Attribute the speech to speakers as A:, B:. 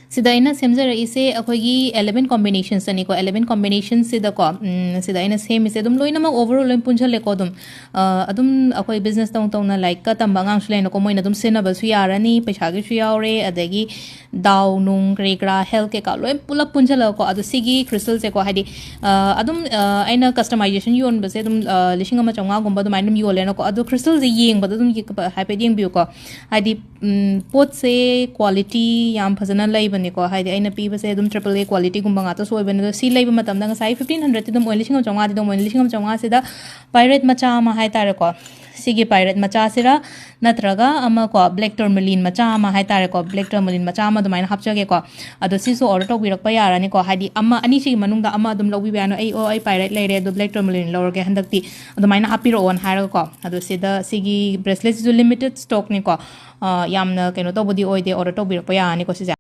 A: Sida ina semjara ise akhoi 11 combinations ani ko 11 combinations sida ko sida ina same ise dum loina ma overall loin punjale ko adum akhoi business tong tong na like ka tamba ngang shlai na ko moina dum sena ba su yarani paisa gi su yaure adagi daw nung kre health ke ka loin pula punjala ko adu sigi crystal se ko hadi adum aina customization yon ba se dum lishinga ma chonga gomba dum ainum yole na ko adu crystal ze yeng ba dum hype yeng bi ko hadi pot se quality yam phajana lai ko haidi aina pi base dum triple A quality gumba nga to soi bane do si laiba matam da sai 1500 dum oil lising chonga dum oil lising chonga se da pirate macha ma hai tare ko sigi pirate macha sira natraga ama ko black tourmaline macha ma hai tare ko black tourmaline macha ma dum aina hapcha ge ko ado si so order to birak pa yara ni ko haidi amma ani si manung da ama dum lobi ba no ai pirate lai re do black tourmaline lor ge handak ti ado maina hapiro on haira ko ado si da sigi bracelet is limited stock ni ko yamna keno to body oide order to birak pa ya ni ko si